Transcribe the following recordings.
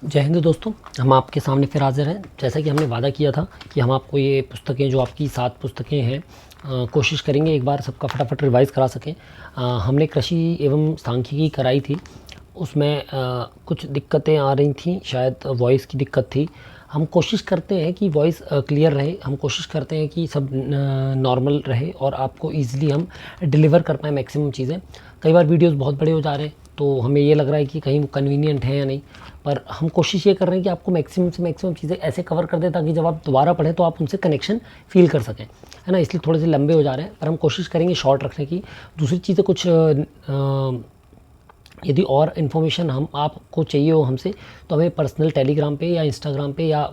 जय हिंद दोस्तों, हम आपके सामने फिर हाजिर हैं। जैसा कि हमने वादा किया था कि हम आपको ये पुस्तकें, जो आपकी 7 पुस्तकें हैं, कोशिश करेंगे एक बार सबका फटाफट रिवाइज़ करा सकें। हमने कृषि एवं सांख्यिकी कराई थी, उसमें कुछ दिक्कतें आ रही थी, शायद वॉइस की दिक्कत थी। हम कोशिश करते हैं कि वॉइस क्लियर रहे, हम कोशिश करते हैं कि सब नॉर्मल रहे और आपको ईज़िली हम डिलीवर कर पाएँ मैक्सिमम चीज़ें। कई बार वीडियोज़ बहुत बड़े हो जा रहे हैं तो हमें ये लग रहा है कि कहीं वो कन्वीनियंट है या नहीं, पर हम कोशिश ये कर रहे हैं कि आपको मैक्सिमम से मैक्सिमम चीज़ें ऐसे कवर कर दें ताकि जब आप दोबारा पढ़ें तो आप उनसे कनेक्शन फ़ील कर सकें, है ना। इसलिए थोड़े से लंबे हो जा रहे हैं, पर हम कोशिश करेंगे शॉर्ट रखने की। दूसरी चीज़ें कुछ यदि और इन्फॉर्मेशन हम आपको चाहिए हो हमसे, तो हमें पर्सनल टेलीग्राम पे या इंस्टाग्राम पे या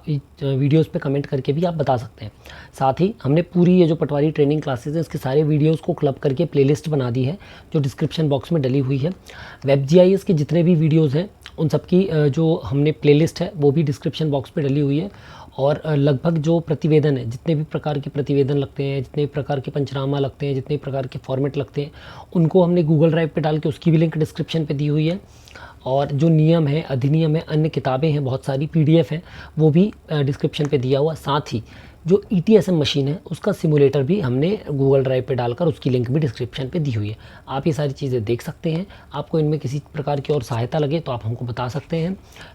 वीडियोज़ पे कमेंट करके भी आप बता सकते हैं। साथ ही हमने पूरी ये जो पटवारी ट्रेनिंग क्लासेस हैं, इसके सारे वीडियोज़ को क्लब करके प्लेलिस्ट बना दी है, जो डिस्क्रिप्शन बॉक्स में डली हुई है। वेब जीआईएस के जितने भी वीडियोज़ हैं उन सब की जो हमने प्लेलिस्ट है वो भी डिस्क्रिप्शन बॉक्स पे डली हुई है। और लगभग जो प्रतिवेदन है, जितने भी प्रकार के प्रतिवेदन लगते हैं, जितने भी प्रकार के पंचनामा लगते हैं, जितने प्रकार के फॉर्मेट लगते हैं, उनको हमने गूगल ड्राइव पे डाल के उसकी भी लिंक डिस्क्रिप्शन पे दी हुई है। और जो नियम है, अधिनियम है, अन्य किताबें हैं, बहुत सारी पीडीएफ हैं, वो भी डिस्क्रिप्शन पे दिया हुआ। साथ ही जो ईटीएसएम मशीन है उसका सिमुलेटर भी हमने गूगल ड्राइव पे डालकर उसकी लिंक भी डिस्क्रिप्शन पे दी हुई है। आप ये सारी चीज़ें देख सकते हैं। आपको इनमें किसी प्रकार की और सहायता लगे तो आप हमको बता सकते हैं।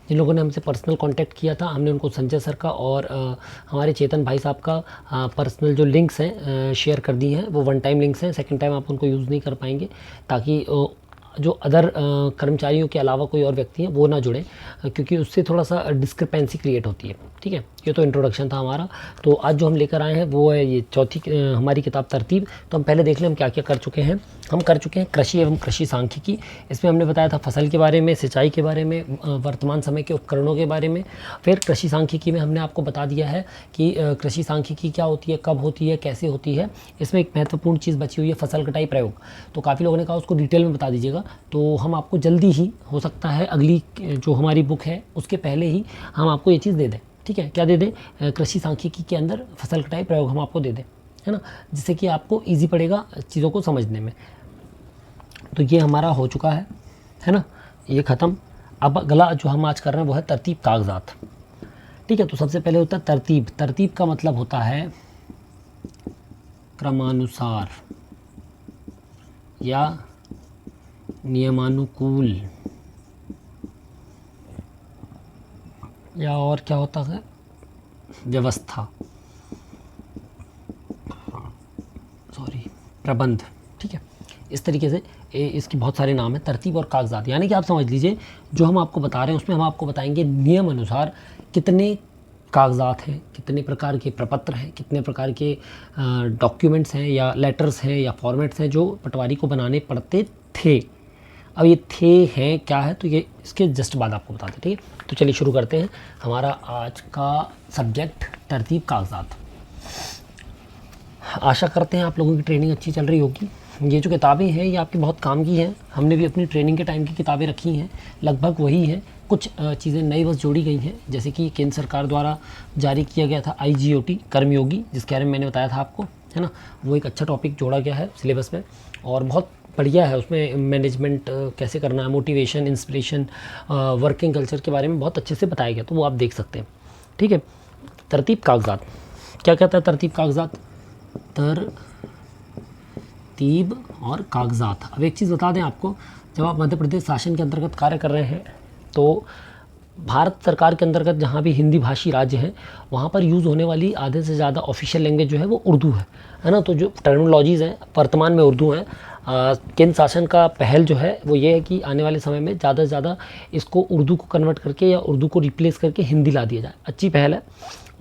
जिन लोगों ने हमसे पर्सनल कांटेक्ट किया था, हमने उनको संजय सर का और हमारे चेतन भाई साहब का पर्सनल जो लिंक्स हैं शेयर कर दी हैं। वो वन टाइम लिंक्स हैं, सेकेंड टाइम आप उनको यूज़ नहीं कर पाएंगे, ताकि जो अदर कर्मचारियों के अलावा कोई और व्यक्ति हैं वो ना जुड़े, क्योंकि उससे थोड़ा सा डिस्क्रिपेंसी क्रिएट होती है। ठीक है, ये तो इंट्रोडक्शन था हमारा। तो आज जो हम लेकर आए हैं वो है ये चौथी हमारी किताब तरतीब। तो हम पहले देख लें हम क्या क्या कर चुके हैं। हम कर चुके हैं कृषि एवं कृषि सांख्यिकी। इसमें हमने बताया था फसल के बारे में, सिंचाई के बारे में, वर्तमान समय के उपकरणों के बारे में। फिर कृषि सांख्यिकी में हमने आपको बता दिया है कि कृषि सांख्यिकी क्या होती है, कब होती है, कैसे होती है। इसमें एक महत्वपूर्ण चीज़ बची हुई है, फसल कटाई प्रयोग। तो काफ़ी लोगों ने कहा उसको डिटेल में बता दीजिएगा, तो हम आपको जल्दी ही, हो सकता है अगली जो हमारी बुक है उसके पहले ही हम आपको ये चीज़ दे दें। ठीक है, क्या दे दें? कृषि सांख्यिकी के अंदर फसल कटाई प्रयोग हम आपको दे दें, है ना, जिससे कि आपको ईजी पड़ेगा चीज़ों को समझने में। तो ये हमारा हो चुका है ना, ये ख़त्म। अब अगला जो हम आज कर रहे हैं वो है तरतीब कागज़ात। ठीक है, तो सबसे पहले होता है तरतीब। तरतीब का मतलब होता है क्रमानुसार या नियमानुकूल, या और क्या होता है, व्यवस्था, सॉरी, प्रबंध। ठीक है, इस तरीके से इसकी बहुत सारे नाम हैं, तरतीब और कागजात। यानी कि आप समझ लीजिए जो हम आपको बता रहे हैं उसमें हम आपको बताएंगे नियम अनुसार कितने कागजात हैं, कितने प्रकार के प्रपत्र हैं, कितने प्रकार के डॉक्यूमेंट्स हैं या लेटर्स हैं या फॉर्मेट्स हैं जो पटवारी को बनाने पड़ते थे। अब ये थे हैं क्या है, तो ये इसके जस्ट बाद आपको बताते हैं। ठीक है, तो चलिए शुरू करते हैं। हमारा आज का सब्जेक्ट तरतीब कागजात। आशा करते हैं आप लोगों की ट्रेनिंग अच्छी चल रही होगी। ये जो किताबें हैं ये आपके बहुत काम की हैं। हमने भी अपनी ट्रेनिंग के टाइम की किताबें रखी हैं, लगभग वही हैं। कुछ चीज़ें नई बस जोड़ी गई हैं, जैसे कि केंद्र सरकार द्वारा जारी किया गया था IGOT कर्मयोगी, जिसके बारे में मैंने बताया था आपको, है ना। वो एक अच्छा टॉपिक जोड़ा गया है सिलेबस में और बहुत बढ़िया है। उसमें मैनेजमेंट कैसे करना है, मोटिवेशन, इंस्पिरेशन, वर्किंग कल्चर के बारे में बहुत अच्छे से बताया गया, तो वो आप देख सकते हैं। ठीक है, तरतीब कागजात क्या कहता है? तरतीब कागजात, तरतीब और कागजात। अब एक चीज़ बता दें आपको, जब आप मध्य प्रदेश शासन के अंतर्गत कार्य कर रहे हैं तो भारत सरकार के अंतर्गत जहाँ भी हिंदी भाषी राज्य हैं वहाँ पर यूज़ होने वाली आधे से ज़्यादा ऑफिशियल लैंग्वेज जो है वो उर्दू है ना। तो जो टर्मिनोलॉजीज़ हैं वर्तमान में उर्दू हैं। केंद्र शासन का पहल जो है वो ये है कि आने वाले समय में ज़्यादा से ज़्यादा इसको उर्दू को कन्वर्ट करके या उर्दू को रिप्लेस करके हिंदी ला दिया जाए। अच्छी पहल है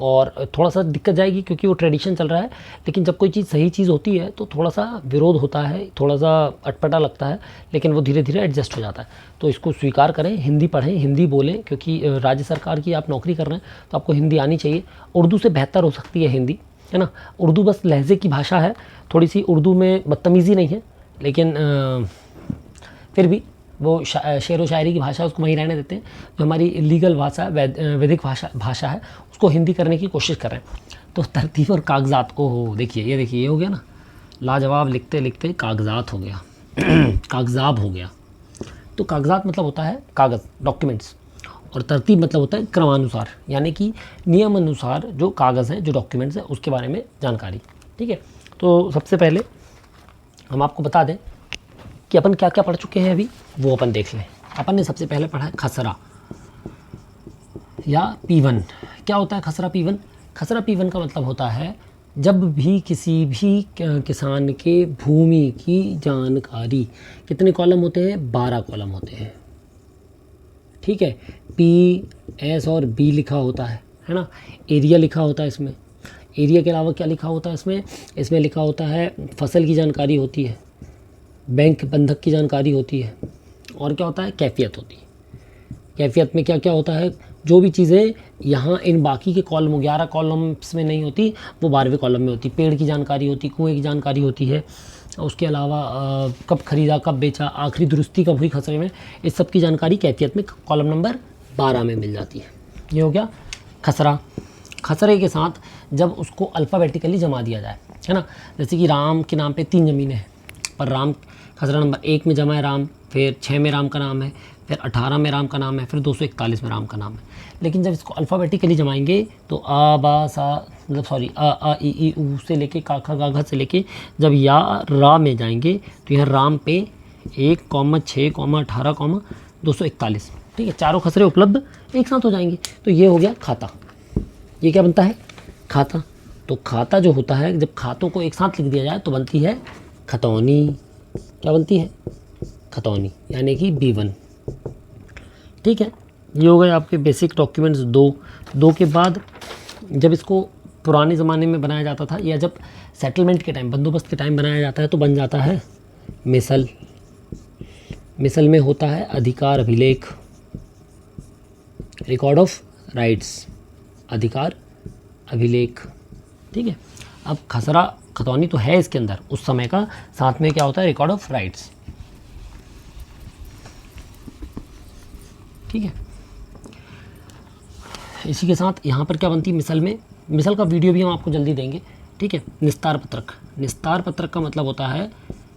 और थोड़ा सा दिक्कत जाएगी क्योंकि वो ट्रेडिशन चल रहा है, लेकिन जब कोई चीज़ सही चीज़ होती है तो थोड़ा सा विरोध होता है, थोड़ा सा अटपटा लगता है, लेकिन वो धीरे धीरे एडजस्ट हो जाता है। तो इसको स्वीकार करें, हिंदी पढ़ें, हिंदी बोलें, क्योंकि राज्य सरकार की आप नौकरी कर रहे हैं तो आपको हिंदी आनी चाहिए। उर्दू से बेहतर हो सकती है हिंदी, है ना। उर्दू बस लहजे की भाषा है, थोड़ी सी उर्दू में बदतमीज़ी नहीं है, लेकिन फिर भी वो शेर व शायरी की भाषा उसको वहीं रहने देते हैं। जो हमारी लीगल भाषा वैदिक भाषा है उसको हिंदी करने की कोशिश कर रहे हैं। तो तरतीब और कागजात, ओहो देखिए, ये देखिए, ये हो गया ना, लाजवाब लिखते लिखते कागजात हो गया कागजाब हो गया। तो कागजात मतलब होता है कागज़, डॉक्यूमेंट्स। और तरतीब मतलब होता है क्रमानुसार, यानी कि नियम अनुसार जो कागज़ हैं, जो डॉक्यूमेंट्स हैं, उसके बारे में जानकारी। ठीक है, तो सबसे पहले हम आपको बता दें कि अपन क्या क्या पढ़ चुके हैं अभी, वो अपन देख लें। अपन ने सबसे पहले पढ़ा है खसरा या P1। क्या होता है खसरा P1? खसरा P1 का मतलब होता है जब भी किसी भी किसान के भूमि की जानकारी, कितने कॉलम होते हैं? 12 कॉलम होते हैं। ठीक है, P, S और B लिखा होता है ना। एरिया लिखा होता है इसमें। एरिया के अलावा क्या लिखा होता है इसमें? इसमें लिखा होता है फसल की जानकारी होती है, बैंक बंधक की जानकारी होती है, और क्या होता है? कैफियत होती है। कैफियत में क्या क्या होता है? जो भी चीज़ें यहाँ इन बाकी के कॉलम 11 कॉलम्स में नहीं होती, वो 12वें कॉलम में होती। पेड़ की जानकारी होती, कुएँ की जानकारी होती है, उसके अलावा कब खरीदा, कब बेचा, आखिरी दुरुस्ती कब हुई खसरे में, इस सब की जानकारी कैफियत में कॉलम नंबर 12 में मिल जाती है। ये हो गया खसरा। खसरे के साथ जब उसको अल्फ़ाबेटिकली जमा दिया जाए, है ना, जैसे कि राम के नाम पे 3 ज़मीनें हैं, पर राम खसरा नंबर 1 में जमा है राम, फिर 6 में राम का नाम है, फिर 18 में राम का नाम है, फिर 241 में राम का नाम है। लेकिन जब इसको अल्फ़ाबेटिकली जमाएंगे तो आ बा सा मतलब सॉरी आ ई ऊ से लेके का खा गा घा से लेके जब या रा में जाएंगे तो यहाँ राम पे 1,6,18,241। ठीक है, चारों खसरे उपलब्ध एक साथ हो जाएंगे, तो ये हो गया खाता। ये क्या बनता है? खाता। तो खाता जो होता है, जब खातों को एक साथ लिख दिया जाए तो बनती है खतौनी। क्या बनती है? खतौनी, यानी कि B1। ठीक है, ये हो गए आपके बेसिक डॉक्यूमेंट्स दो के बाद जब इसको पुराने ज़माने में बनाया जाता था या जब सेटलमेंट के टाइम, बंदोबस्त के टाइम बनाया जाता है तो बन जाता है मिसल। मिसल में होता है अधिकार अभिलेख, रिकॉर्ड ऑफ राइट्स, अधिकार अभिलेख। ठीक है, अब खसरा खतौनी तो है इसके अंदर उस समय का, साथ में क्या होता है? Record of rights. ठीक है, इसी के साथ यहाँ पर क्या बनती है मिसल में? मिसल का वीडियो भी हम आपको जल्दी देंगे। ठीक है, निस्तार पत्रक। निस्तार पत्रक का मतलब होता है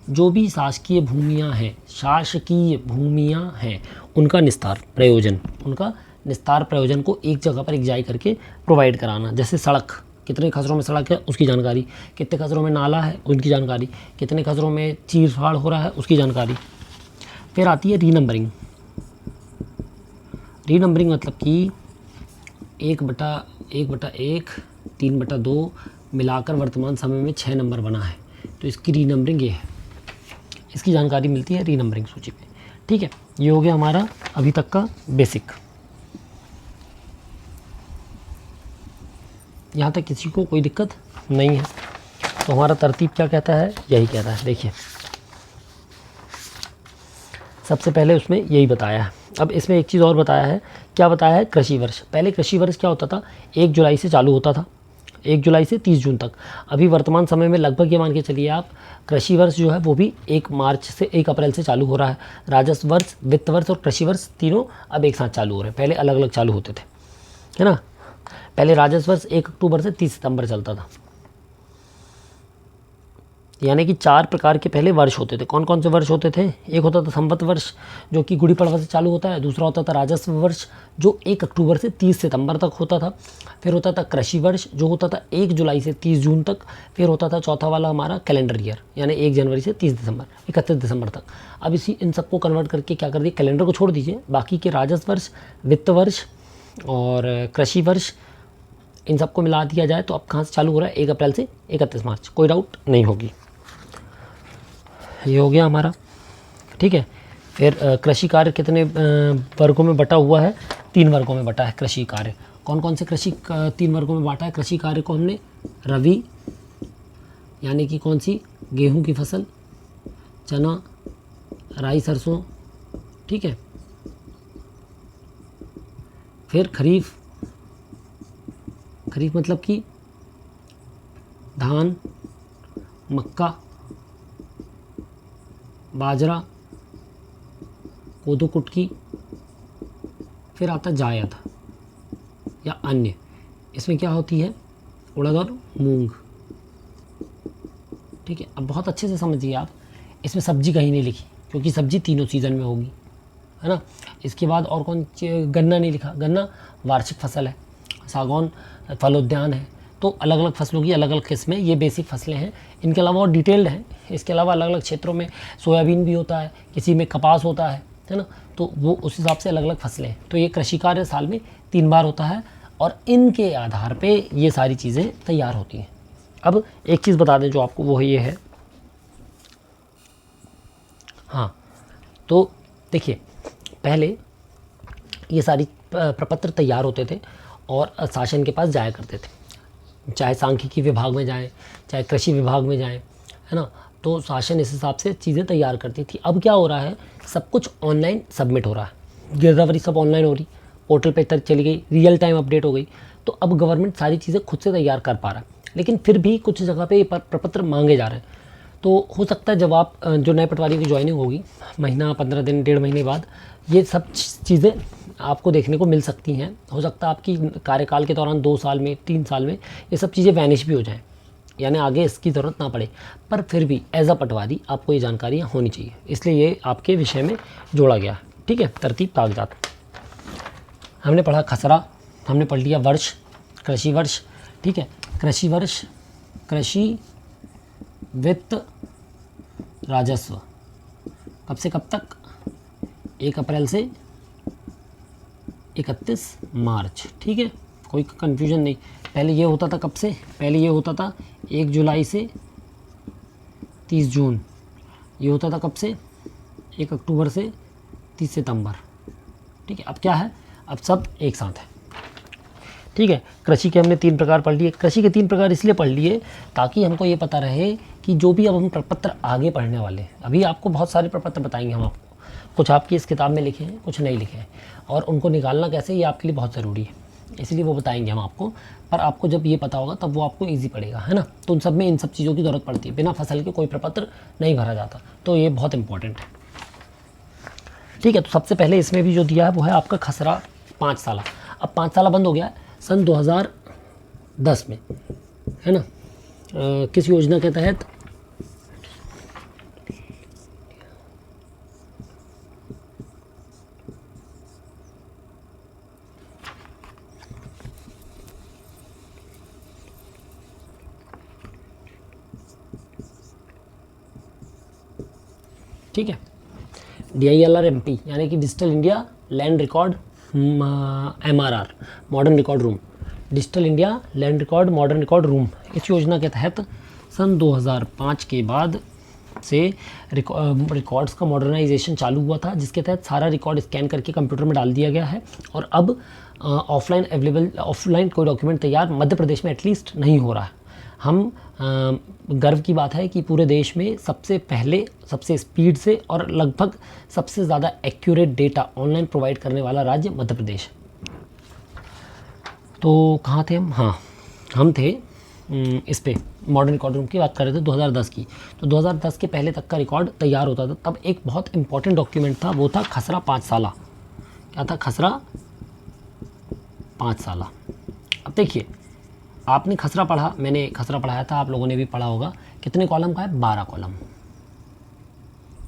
जो भी शासकीय भूमियाँ हैं, शासकीय भूमियाँ हैं, उनका निस्तार प्रयोजन, उनका निस्तार प्रयोजन को एक जगह पर इकजाई करके प्रोवाइड कराना। जैसे सड़क, कितने खसरों में सड़क है उसकी जानकारी, कितने खसरों में नाला है उनकी जानकारी, कितने खसरों में चीर फाड़ हो रहा है उसकी जानकारी। फिर आती है रीनंबरिंग। रीनंबरिंग मतलब कि 1/1, 3/2 मिलाकर वर्तमान समय में 6 नंबर बना है, तो इसकी रीनंबरिंग ये है, इसकी जानकारी मिलती है रीनंबरिंग सूची में। ठीक है, ये हो गया हमारा अभी तक का बेसिक। यहाँ तक किसी को कोई दिक्कत नहीं है, तो हमारा तरतीब क्या कहता है? यही कहता है। देखिए, सबसे पहले उसमें यही बताया है। अब इसमें एक चीज़ और बताया है। क्या बताया है? कृषि वर्ष। पहले कृषि वर्ष क्या होता था? 1 जुलाई से चालू होता था, 1 जुलाई से 30 जून तक। अभी वर्तमान समय में लगभग ये मान के चलिए आप, कृषि वर्ष जो है वो भी 1 अप्रैल से चालू हो रहा है। राजस्व वर्ष, वित्त वर्ष और कृषि वर्ष तीनों अब एक साथ चालू हो रहे हैं, पहले अलग अलग चालू होते थे, है ना। पहले राजस्व वर्ष 1 अक्टूबर से 30 सितंबर चलता था, यानी कि 4 प्रकार के पहले वर्ष होते थे। कौन कौन से वर्ष होते थे? एक होता था संवत वर्ष जो कि गुड़ी पड़वा से चालू होता है, दूसरा होता था राजस्व वर्ष जो 1 अक्टूबर से 30 सितंबर तक होता था, फिर होता था कृषि वर्ष जो होता था 1 जुलाई से 30 जून तक, फिर होता था चौथा वाला हमारा कैलेंडर ईयर यानी 1 जनवरी से 31 दिसंबर तक। अब इन सबको कन्वर्ट करके क्या कर दिया? कैलेंडर को छोड़ दीजिए, बाकी के राजस्व वर्ष, वित्त वर्ष और कृषि वर्ष, इन सबको मिला दिया जाए तो अब कहाँ से चालू हो रहा है? 1 अप्रैल से 31 मार्च, कोई डाउट नहीं होगी। ये हो गया हमारा। ठीक है, फिर कृषि कार्य कितने वर्गों में बटा हुआ है? 3 वर्गों में बटा है कृषि कार्य। कौन कौन से कृषि 3 वर्गों में बांटा है कृषि कार्य को हमने? रवि यानी कि कौन सी? गेहूं की फसल, चना, राई, सरसों। ठीक है, फिर खरीफ। खरीफ मतलब कि धान, मक्का, बाजरा, कोदो कुटकी। फिर आता जायद या अन्य, इसमें क्या होती है? उड़द और मूंग। ठीक है, अब बहुत अच्छे से समझिए आप, इसमें सब्जी कहीं नहीं लिखी क्योंकि सब्जी तीनों सीज़न में होगी, है ना। इसके बाद और गन्ना नहीं लिखा, गन्ना वार्षिक फसल है, सागौन फलोद्यान है। तो अलग अलग फसलों की अलग अलग किस्में, ये बेसिक फसलें हैं। इनके अलावा और डिटेल्ड हैं, इसके अलावा अलग अलग क्षेत्रों में सोयाबीन भी होता है, किसी में कपास होता है ना। तो वो उस हिसाब से अलग अलग फसलें हैं। तो ये कृषि कार्य साल में 3 बार होता है और इनके आधार पे ये सारी चीज़ें तैयार होती हैं। अब एक चीज़ बता दें जो आपको, वो ये है, हाँ, तो देखिए पहले ये सारी प्रपत्र तैयार होते थे और शासन के पास जाया करते थे, चाहे सांख्यिकी विभाग में जाएं, चाहे कृषि विभाग में जाएं, है ना। तो शासन इस हिसाब से चीज़ें तैयार करती थी। अब क्या हो रहा है, सब कुछ ऑनलाइन सबमिट हो रहा है, गिरदावरी सब ऑनलाइन हो रही, पोर्टल पे तक चली गई, रियल टाइम अपडेट हो गई। तो अब गवर्नमेंट सारी चीज़ें खुद से तैयार कर पा रहा है, लेकिन फिर भी कुछ जगह पे ये प्रपत्र मांगे जा रहे हैं। तो हो सकता है जब आप जो नए पटवारी की ज्वाइनिंग होगी, महीना 15 दिन 1.5 महीने बाद ये सब चीज़ें आपको देखने को मिल सकती हैं। हो सकता है आपकी कार्यकाल के दौरान 2 साल में 3 साल में ये सब चीज़ें वैनिश भी हो जाएं, यानी आगे इसकी ज़रूरत ना पड़े। पर फिर भी एज अ पटवारी आपको ये जानकारियाँ होनी चाहिए, इसलिए ये आपके विषय में जोड़ा गया है। ठीक है, तरतीब कागजात हमने पढ़ा, खसरा हमने पढ़ लिया, वर्ष कृषि वर्ष। ठीक है, कृषि वर्ष, कृषि वित्त राजस्व कब से कब तक, 1 अप्रैल से 31 मार्च। ठीक है, कोई कन्फ्यूजन नहीं। पहले ये होता था कब से, पहले ये होता था 1 जुलाई से 30 जून। ये होता था कब से, 1 अक्टूबर से 30 सितंबर। ठीक है, अब क्या है, अब सब एक साथ है। ठीक है, कृषि के हमने 3 प्रकार पढ़ लिए। कृषि के 3 प्रकार इसलिए पढ़ लिए ताकि हमको ये पता रहे कि जो भी अब हम प्रपत्र आगे पढ़ने वाले हैं, अभी आपको बहुत सारे प्रपत्र बताएंगे हम आपको, कुछ आपकी इस किताब में लिखे हैं, कुछ नहीं लिखे हैं, और उनको निकालना कैसे ये आपके लिए बहुत ज़रूरी है, इसलिए वो बताएंगे हम आपको। पर आपको जब ये पता होगा तब वो आपको ईजी पड़ेगा, है ना। तो उन सब में इन सब चीज़ों की ज़रूरत पड़ती है, बिना फसल के कोई प्रपत्र नहीं भरा जाता, तो ये बहुत इंपॉर्टेंट है। ठीक है, तो सबसे पहले इसमें भी जो दिया है वो है आपका खसरा 5 साल। अब 5 साल बंद हो गया है सन 2010 में, है ना। किस योजना के तहत, ठीक है, DILR-MP यानी कि digital India land record MRR modern record room, digital India land record modern record room. इस योजना के तहत सन 2005 के बाद से रिकॉर्ड्स का मॉडर्नाइजेशन चालू हुआ था, जिसके तहत सारा रिकॉर्ड स्कैन करके कंप्यूटर में डाल दिया गया है। और अब ऑफलाइन कोई डॉक्यूमेंट तैयार मध्य प्रदेश में एटलीस्ट नहीं हो रहा है। हम गर्व की बात है कि पूरे देश में सबसे पहले, सबसे स्पीड से और लगभग सबसे ज़्यादा एक्यूरेट डेटा ऑनलाइन प्रोवाइड करने वाला राज्य मध्य प्रदेश। तो कहाँ थे हम, हाँ हम थे इस पे मॉडर्न रिकॉर्ड रूम की बात कर रहे थे 2010 की। तो 2010 के पहले तक का रिकॉर्ड तैयार होता था, तब एक बहुत इंपॉर्टेंट डॉक्यूमेंट था, वो था खसरा 5 साला। क्या था, खसरा 5 साला। अब देखिए, आपने खसरा पढ़ा, मैंने खसरा पढ़ाया था, आप लोगों ने भी पढ़ा होगा। कितने कॉलम का है, 12 कॉलम।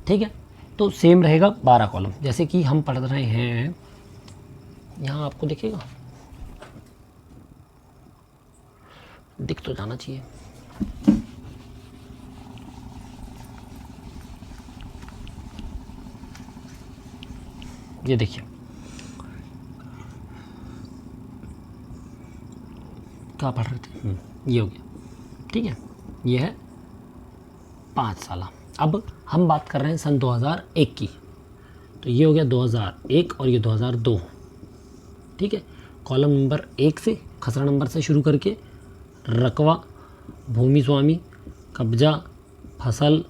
ठीक है, तो सेम रहेगा 12 कॉलम, जैसे कि हम पढ़ रहे हैं यहाँ, आपको दिखेगा, दिख तो जाना चाहिए। ये देखिए, क्या पढ़ रहे थे, ये हो गया। ठीक है, ये है 5 साला। अब हम बात कर रहे हैं सन 2001 की, तो ये हो गया 2001 और ये 2002। ठीक है, कॉलम नंबर 1 से, खसरा नंबर से शुरू करके रकबा, भूमि स्वामी, कब्जा, फसल,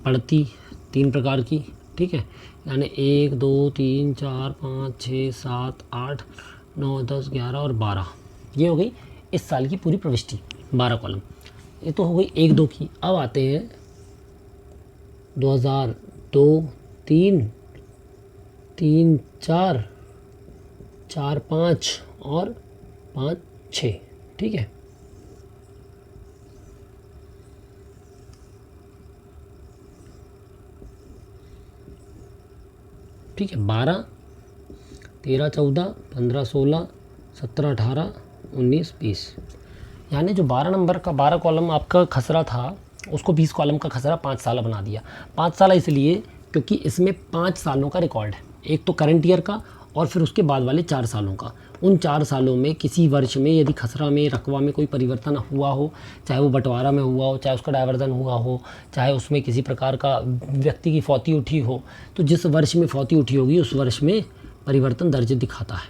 पड़ती, 3 प्रकार की। ठीक है, यानी 1 2 3 4 5 6 7 8 9 10 11 और 12, ये हो गई इस साल की पूरी प्रविष्टि, 12 कॉलम। ये तो हो गई 1 2 की। अब आते हैं 2002 3 3 4 4 5 और 5 6। ठीक है, ठीक है, 12, 13, 14, 15, 16, 17, 18, 19, 20, यानी जो 12 नंबर का 12 कॉलम आपका खसरा था उसको 20 कॉलम का खसरा 5 साल बना दिया। 5 साल इसलिए क्योंकि इसमें 5 सालों का रिकॉर्ड है, एक तो करंट ईयर का और फिर उसके बाद वाले 4 सालों का। उन 4 सालों में किसी वर्ष में यदि खसरा में रकवा में कोई परिवर्तन हुआ हो, चाहे वो बंटवारा में हुआ हो, चाहे उसका डायवर्जन हुआ हो, चाहे उसमें किसी प्रकार का व्यक्ति की फौती उठी हो, तो जिस वर्ष में फौती उठी होगी उस वर्ष में परिवर्तन दर्ज दिखाता है।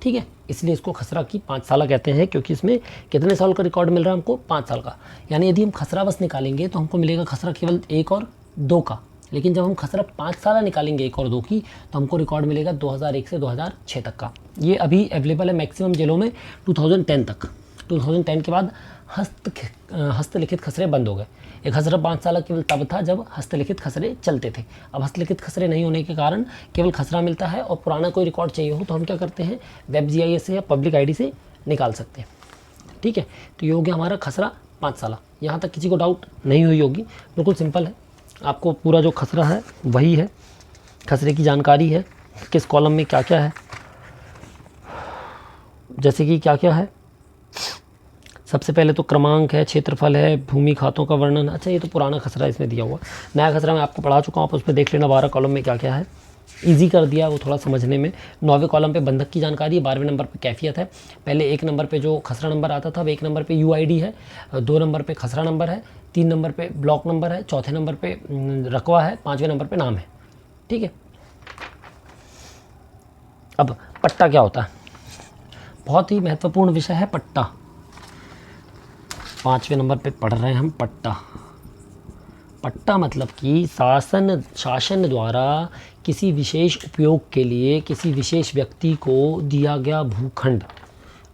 ठीक है, इसलिए इसको खसरा की 5 साल कहते हैं, क्योंकि इसमें कितने साल का रिकॉर्ड मिल रहा है हमको, 5 साल का। यानी यदि हम खसरा बस निकालेंगे तो हमको मिलेगा खसरा केवल 1 और 2 का, लेकिन जब हम खसरा 5 साल निकालेंगे 1 और 2 की तो हमको रिकॉर्ड मिलेगा 2001 से 2006 तक का। ये अभी अवेलेबल है मैक्सिमम जेलों में 2010 तक। 2010 के बाद हस्तलिखित खसरे बंद हो गए। एक खसरा 5 साल केवल तब था जब हस्तलिखित खसरे चलते थे। अब हस्तलिखित खसरे नहीं होने के कारण केवल खसरा मिलता है, और पुराना कोई रिकॉर्ड चाहिए हो तो हम क्या करते हैं, वेब GIS से या पब्लिक ID से निकाल सकते हैं। ठीक है, तो ये हो गया हमारा खसरा 5 साल। यहाँ तक किसी को डाउट नहीं हुई होगी, बिल्कुल सिंपल है। आपको पूरा जो खसरा है वही है, खसरे की जानकारी है, किस कॉलम में क्या क्या है, जैसे कि क्या क्या है। सबसे पहले तो क्रमांक है, क्षेत्रफल है, भूमि खातों का वर्णन। अच्छा, ये तो पुराना खसरा इसमें दिया हुआ। नया खसरा मैं आपको पढ़ा चुका हूँ, आप उस पर देख लेना 12 कॉलम में क्या क्या है। ईजी कर दिया वो थोड़ा समझने में। 9वें कॉलम पे बंधक की जानकारी है, 12वें नंबर पे कैफियत है। पहले 1 नंबर पे जो खसरा नंबर आता था, अब 1 नंबर पे UID है, 2 नंबर पे खसरा नंबर है, 3 नंबर पे ब्लॉक नंबर है, चौथे नंबर पे रकवा है, 5वें नंबर पे नाम है। ठीक है, अब पट्टा क्या होता है, बहुत ही महत्वपूर्ण विषय है पट्टा। 5वें नंबर पे पढ़ रहे हैं हम पट्टा। पट्टा मतलब कि शासन द्वारा किसी विशेष उपयोग के लिए किसी विशेष व्यक्ति को दिया गया भूखंड।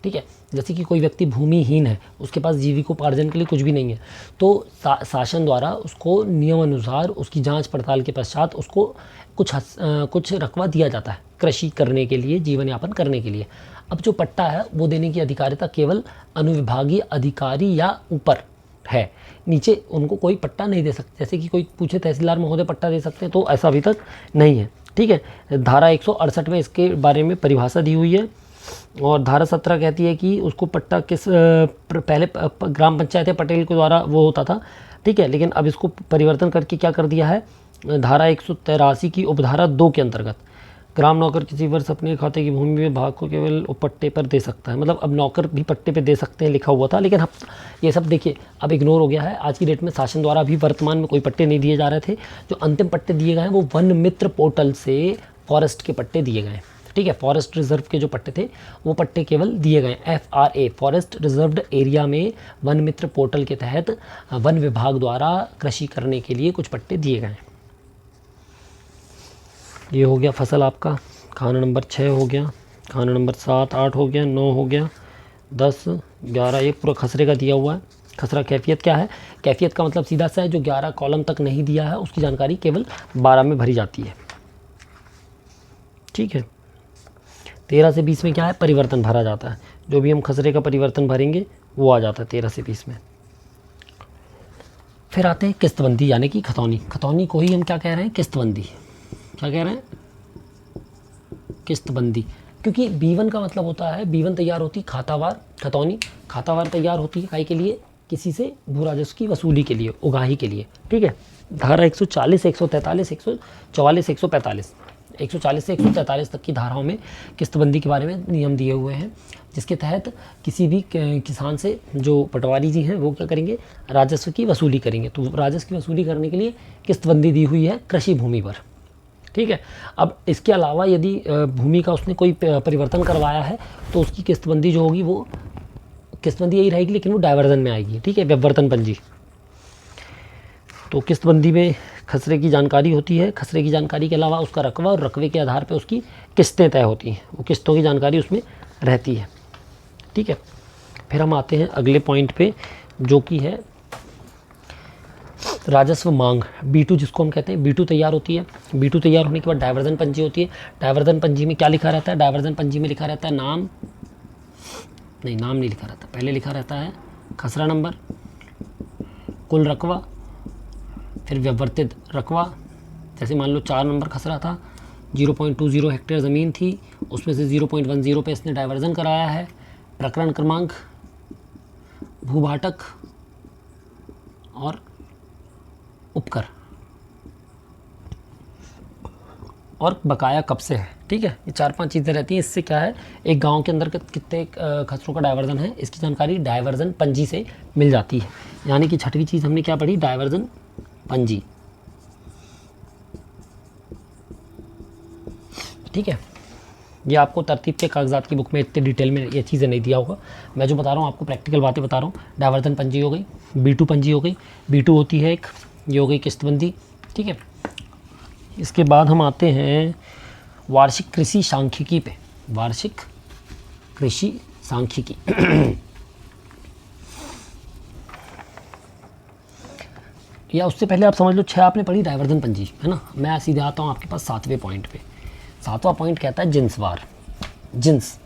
ठीक है, जैसे कि कोई व्यक्ति भूमिहीन है, उसके पास जीविकोपार्जन के लिए कुछ भी नहीं है, तो शासन द्वारा उसको नियम अनुसार उसकी जांच पड़ताल के पश्चात उसको कुछ रकबा दिया जाता है कृषि करने के लिए, जीवन यापन करने के लिए। अब जो पट्टा है वो देने की अधिकारिता केवल अनुविभागीय अधिकारी या ऊपर है, नीचे उनको कोई पट्टा नहीं दे सकते। जैसे कि कोई पूछे तहसीलदार महोदय पट्टा दे सकते हैं, तो ऐसा अभी तक नहीं है। ठीक है, धारा 168 में इसके बारे में परिभाषा दी हुई है, और धारा 17 कहती है कि उसको पट्टा पहले ग्राम पंचायत पटेल के द्वारा वो होता था। ठीक है, लेकिन अब इसको परिवर्तन करके क्या कर दिया है, धारा 183 की उपधारा 2 के अंतर्गत ग्राम नौकर किसी वर्ष अपने खाते की भूमि में भाग को केवल पट्टे पर दे सकता है। मतलब अब नौकर भी पट्टे पे दे सकते हैं लिखा हुआ था, लेकिन अब ये सब देखिए अब इग्नोर हो गया है। आज की डेट में शासन द्वारा भी वर्तमान में कोई पट्टे नहीं दिए जा रहे थे। जो अंतिम पट्टे दिए गए हैं वो वन मित्र पोर्टल से फॉरेस्ट के पट्टे दिए गए हैं। ठीक है, फॉरेस्ट रिजर्व के जो पट्टे थे वो पट्टे केवल दिए गए। FRA फॉरेस्ट रिजर्व्ड एरिया में वन मित्र पोर्टल के तहत वन विभाग द्वारा कृषि करने के लिए कुछ पट्टे दिए गए हैं। ये हो गया फसल आपका, खाना नंबर 6 हो गया, खाना नंबर 7, 8 हो गया, 9 हो गया, 10, 11, ये पूरा खसरे का दिया हुआ है। खसरा कैफियत क्या है, कैफियत का मतलब सीधा सा है जो 11 कॉलम तक नहीं दिया है उसकी जानकारी केवल 12 में भरी जाती है। ठीक है, 13 से 20 में क्या है, परिवर्तन भरा जाता है। जो भी हम खसरे का परिवर्तन भरेंगे वो आ जाता है 13 से 20 में। फिर आते हैं किस्तबंदी यानी कि खतौनी। खतौनी को ही हम क्या कह रहे हैं, किस्तबंदी। क्या कह रहे हैं, किस्तबंदी, क्योंकि B1 का मतलब होता है, B1 तैयार होती खातावार, खतौनी खातावार तैयार होती है काई के लिए, किसी से भू राजस्व की वसूली के लिए, उगाही के लिए। ठीक है, धारा 140, 143, 144, 145, 140 से 143 तक की धाराओं में किस्तबंदी के बारे में नियम दिए हुए हैं, जिसके तहत किसी भी किसान से जो पटवारी जी हैं वो क्या करेंगे, राजस्व की वसूली करेंगे। तो राजस्व की वसूली करने के लिए किस्तबंदी दी हुई है कृषि भूमि पर। ठीक है, अब इसके अलावा यदि भूमि का उसने कोई परिवर्तन करवाया है तो उसकी किस्तबंदी जो होगी वो किस्तबंदी यही रहेगी, लेकिन वो डायवर्जन में आएगी। ठीक है, व्यवर्तन पंजी। तो किस्तबंदी में खसरे की जानकारी होती है, खसरे की जानकारी के अलावा उसका रकबा, और रकबे के आधार पर उसकी किस्तें तय होती हैं, वो किस्तों की जानकारी उसमें रहती है। ठीक है, फिर हम आते हैं अगले पॉइंट पे जो कि है राजस्व मांग। B2 जिसको हम कहते हैं, B2 तैयार होती है। B2 तैयार होने के बाद डायवर्जन पंजी होती है। डायवर्जन पंजी में क्या लिखा रहता है, डायवर्जन पंजी में लिखा रहता है नाम नहीं लिखा रहता, पहले लिखा रहता है खसरा नंबर, कुल रकबा, फिर व्यवर्तित रकबा, जैसे मान लो 4 नंबर खसरा था, 0.20 हेक्टेयर ज़मीन थी, उसमें से 0.10 पे इसने डाइवर्जन कराया है। प्रकरण क्रमांक, भूभाटक और उपकर और बकाया कब से है। ठीक है, ये 4-5 चीज़ें रहती हैं। इससे क्या है, एक गांव के अंदर कितने खसरों का डाइवर्जन है, इसकी जानकारी डाइवर्जन पंजी से मिल जाती है। यानी कि छठवीं चीज़ हमने क्या पढ़ी, डाइवर्जन पंजी। ठीक है, ये आपको तरतीब के कागजात की बुक में इतने डिटेल में ये चीज़ें नहीं दिया होगा। मैं जो बता रहा हूँ आपको प्रैक्टिकल बातें बता रहा हूँ। डाइवर्जन पंजी हो गई, B2 पंजी हो गई। B2 होती है एक, ये हो गई किस्तबंदी। ठीक है, इसके बाद हम आते हैं वार्षिक कृषि सांख्यिकी पे। वार्षिक कृषि सांख्यिकी या उससे पहले आप समझ लो 6 आपने पढ़ी डाइवर्जन पंजी, है ना। मैं सीधे आता हूँ आपके पास 7वें पॉइंट पे। 7वां पॉइंट कहता है जिन्सवार। जिन्स,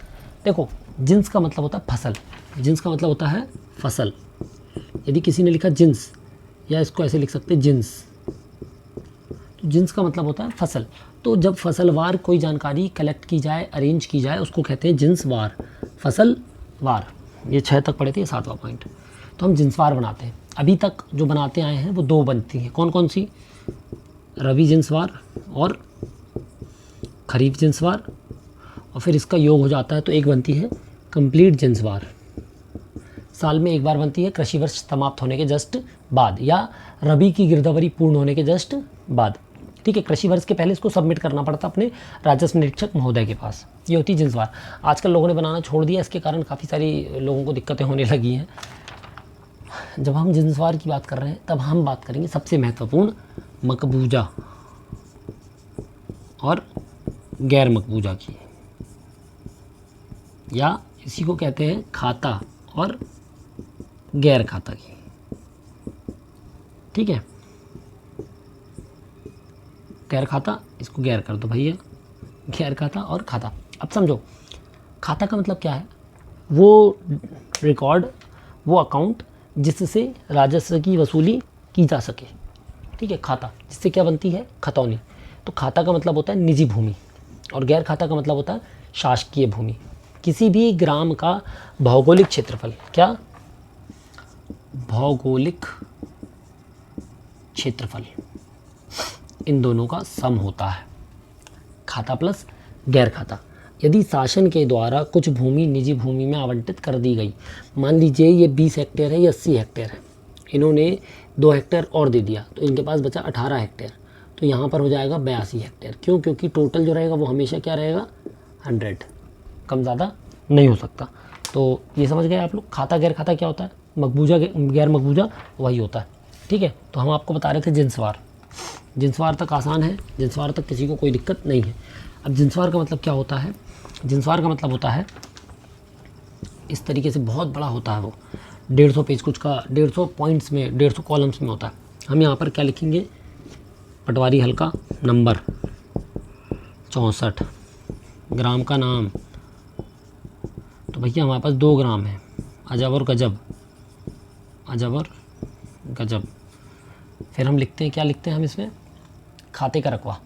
देखो जिन्स का मतलब होता है फसल। जिन्स का मतलब होता है फसल। यदि किसी ने लिखा जिन्स, या इसको ऐसे लिख सकते हैं जिन्स, तो जिन्स का मतलब होता है फसल। तो जब फसलवार कोई जानकारी कलेक्ट की जाए, अरेंज की जाए, उसको कहते हैं जिन्सवार, फसलवार। ये 6 तक पढ़े थे, 7वां पॉइंट। तो हम जिन्सवार बनाते हैं। अभी तक जो बनाते आए हैं वो 2 बनती हैं। कौन कौन सी, रबी जिन्सवार और खरीफ जिन्सवार, और फिर इसका योग हो जाता है तो एक बनती है कंप्लीट जिन्सवार। साल में एक बार बनती है, कृषि वर्ष समाप्त होने के जस्ट बाद, या रबी की गिरदावरी पूर्ण होने के जस्ट बाद। ठीक है, कृषि वर्ष के पहले इसको सबमिट करना पड़ता अपने राजस्व निरीक्षक महोदय के पास। ये होती है जिन्सवार। आजकल लोगों ने बनाना छोड़ दिया, इसके कारण काफ़ी सारी लोगों को दिक्कतें होने लगी हैं। जब हम जिन्सवार की बात कर रहे हैं तब हम बात करेंगे सबसे महत्वपूर्ण मकबूजा और गैर मकबूजा की, या इसी को कहते हैं खाता और गैर खाता की। ठीक है, गैर खाता, इसको गैर कर दो भैया, गैर खाता और खाता। अब समझो, खाता का मतलब क्या है, वो रिकॉर्ड, वो अकाउंट जिससे राजस्व की वसूली की जा सके। ठीक है, खाता जिससे क्या बनती है, खतौनी। तो खाता का मतलब होता है निजी भूमि, और गैर खाता का मतलब होता है शासकीय भूमि। किसी भी ग्राम का भौगोलिक क्षेत्रफल, क्या, भौगोलिक क्षेत्रफल, इन दोनों का सम होता है, खाता प्लस गैर खाता। यदि शासन के द्वारा कुछ भूमि निजी भूमि में आवंटित कर दी गई, मान लीजिए ये 20 हेक्टेयर है या 80 हेक्टेयर है, इन्होंने 2 हेक्टेयर और दे दिया तो इनके पास बचा 18 हेक्टेयर, तो यहाँ पर हो जाएगा 82 हेक्टेयर। क्यों, क्योंकि टोटल जो रहेगा वो हमेशा क्या रहेगा, 100, कम ज़्यादा नहीं हो सकता। तो ये समझ गए आप लोग, खाता गैर खाता क्या होता है, मकबूजा गैर मकबूजा वही होता है। ठीक है, तो हम आपको बता रहे थे जिन्सवार। जिन्सवार तक आसान है, जिन्सवार तक किसी को कोई दिक्कत नहीं है। अब जिन्सवार का मतलब क्या होता है, जिन्सवार का मतलब होता है इस तरीके से, बहुत बड़ा होता है वो, 150 पेज कुछ का, 150 पॉइंट्स में, 150 कॉलम्स में होता है। हम यहाँ पर क्या लिखेंगे, पटवारी हल्का नंबर 64, ग्राम का नाम, तो भैया हमारे पास 2 ग्राम है, अजब और गजब, अजब और गजब। फिर हम लिखते हैं, क्या लिखते हैं हम इसमें, खाते का रकबा।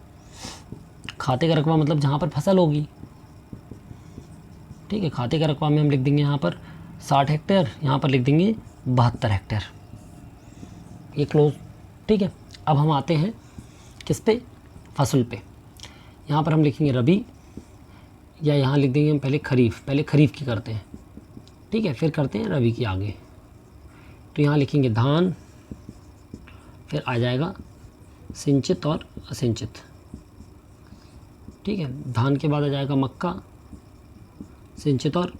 खाते का रकबा मतलब जहाँ पर फसल होगी। ठीक है, खाते का रकबा में हम लिख देंगे यहाँ पर 60 हेक्टेयर, यहाँ पर लिख देंगे 72 हेक्टेयर, ये क्लोज। ठीक है, अब हम आते हैं किस पे, फसल पे। यहाँ पर हम लिखेंगे रबी, या यहाँ लिख देंगे हम पहले खरीफ, पहले खरीफ की करते हैं। ठीक है, फिर करते हैं रबी की आगे। तो यहाँ लिखेंगे धान, फिर आ जाएगा सिंचित और असिंचित। ठीक है, धान के बाद आ जाएगा मक्का, सिंचित और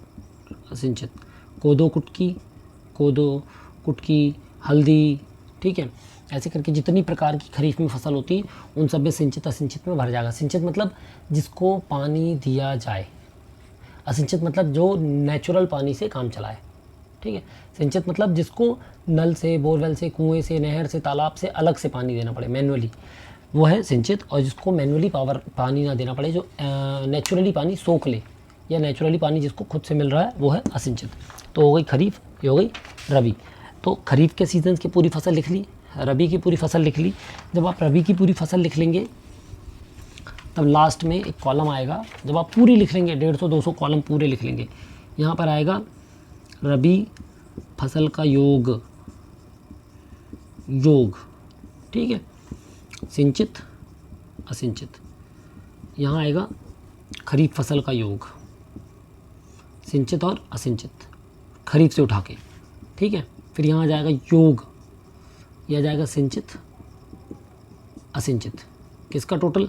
असिंचित, कोदो कुटकी, हल्दी। ठीक है, ऐसे करके जितनी प्रकार की खरीफ में फसल होती है उन सब में सिंचित असिंचित में भर जाएगा। सिंचित मतलब जिसको पानी दिया जाए, असिंचित मतलब जो नेचुरल पानी से काम चलाए। ठीक है, सिंचित मतलब जिसको नल से, बोरवेल से, कुएं से, नहर से, तालाब से अलग से पानी देना पड़े मैनुअली, वो है सिंचित। और जिसको मैनुअली पानी ना देना पड़े, जो नेचुरली पानी सोख ले, या नेचुरली पानी जिसको खुद से मिल रहा है, वो है असिंचित। तो हो गई खरीफ, ये हो गई रबी। तो खरीफ के सीजन की पूरी फसल लिख ली, रबी की पूरी फसल लिख ली। जब आप रबी की पूरी फसल लिख लेंगे तब लास्ट में एक कॉलम आएगा, जब आप पूरी लिख लेंगे 150-200 कॉलम पूरे लिख लेंगे, यहाँ पर आएगा रबी फसल का योग, ठीक है, सिंचित असिंचित। यहाँ आएगा खरीफ फसल का योग, सिंचित और असिंचित, खरीफ से उठा के, ठीक है। फिर यहाँ आ जाएगा योग, यह आ जाएगा सिंचित असिंचित, किसका टोटल,